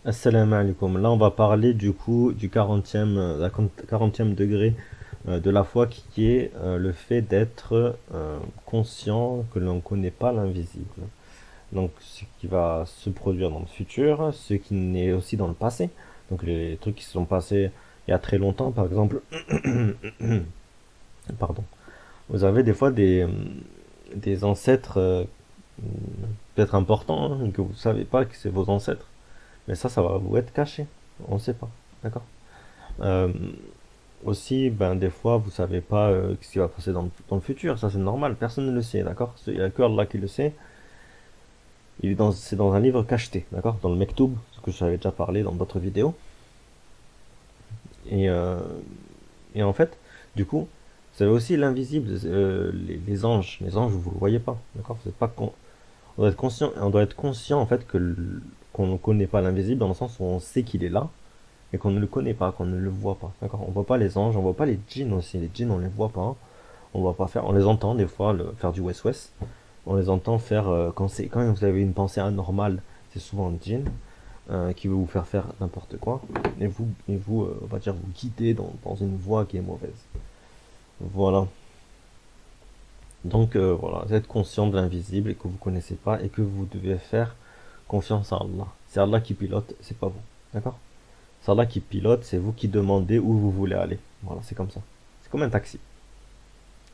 Assalamu alaikum. Là, on va parler du coup du 40e, 40e degré de la foi qui est le fait d'être conscient que l'on ne connaît pas l'invisible. Donc, ce qui va se produire dans le futur, ce qui n'est aussi dans le passé. Donc, les trucs qui se sont passés il y a très longtemps, par exemple, pardon. Vous avez des fois des ancêtres peut-être importants hein, que vous ne savez pas que c'est vos ancêtres. Mais ça va vous être caché. On ne sait pas. D'accord. Euh, Aussi, ben, des fois, vous savez pas ce qui va passer dans le futur. Ça, c'est normal. Personne ne le sait. D'accord. Il n'y a que Allah qui le sait. C'est dans un livre cacheté. D'accord. Dans le Mektoub, ce que j'avais déjà parlé dans d'autres vidéos. Et, euh, et en fait, du coup, vous avez aussi l'invisible, les anges. Les anges, vous ne le voyez pas. D'accord. C'est pas con- On doit être conscient en fait qu'on ne connaît pas l'invisible dans le sens où on sait qu'il est là et qu'on ne le connaît pas, qu'on ne le voit pas. D'accord. On voit pas les anges, on voit pas les djinns aussi. Les djinns, on les voit pas. On va pas faire. On les entend des fois faire du west-west. On les entend faire quand vous avez une pensée anormale, c'est souvent un djinn qui veut vous faire faire n'importe quoi on va dire vous guider dans une voie qui est mauvaise. Voilà. Donc voilà, vous êtes conscient de l'invisible et que vous connaissez pas et que vous devez faire confiance à Allah. C'est Allah qui pilote, c'est pas vous. D'accord. C'est Allah qui pilote, c'est vous qui demandez où vous voulez aller. Voilà, c'est comme ça. C'est comme un taxi.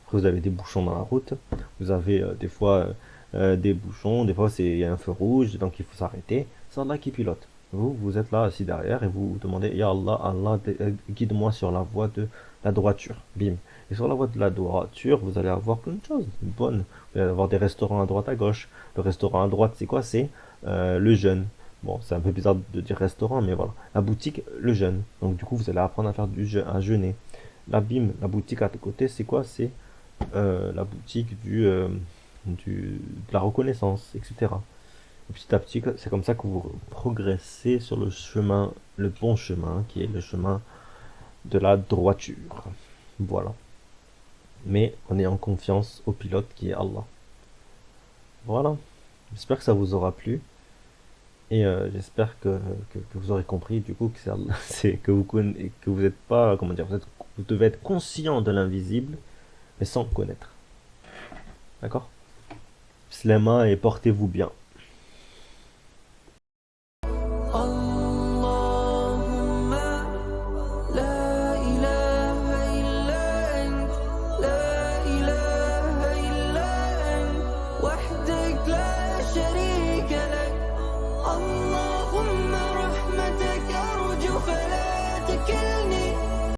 Après, vous avez des bouchons dans la route, vous avez des fois des bouchons, des fois il y a un feu rouge, donc il faut s'arrêter. C'est Allah qui pilote. Vous êtes là assis derrière et vous demandez Ya Allah, Allah, guide-moi sur la voie de la droiture. Bim. Et sur la voie de la droiture, vous allez avoir plein de choses bonnes. Vous allez avoir des restaurants à droite à gauche. Le restaurant à droite, c'est quoi? C'est le jeûne. Bon, c'est un peu bizarre de dire restaurant, mais voilà. La boutique, le jeûne. Donc du coup, vous allez apprendre à faire à jeûner. La bim, la boutique à côté, c'est quoi? C'est la boutique de la reconnaissance, etc. Et petit à petit, c'est comme ça que vous progressez sur le chemin, le bon chemin, qui est le chemin de la droiture. Voilà. Mais en ayant confiance au pilote qui est Allah. Voilà. J'espère que ça vous aura plu. Et j'espère que vous aurez compris du coup que c'est Allah, c'est que vous n'êtes pas, comment dire, vous devez être conscient de l'invisible, mais sans le connaître. D'accord. Slema et portez-vous bien. اللهم لا إله إلا أنت لا إله إلا أنت وحدك لا شريك لك اللهم رحمتك أرجو فلا تكلني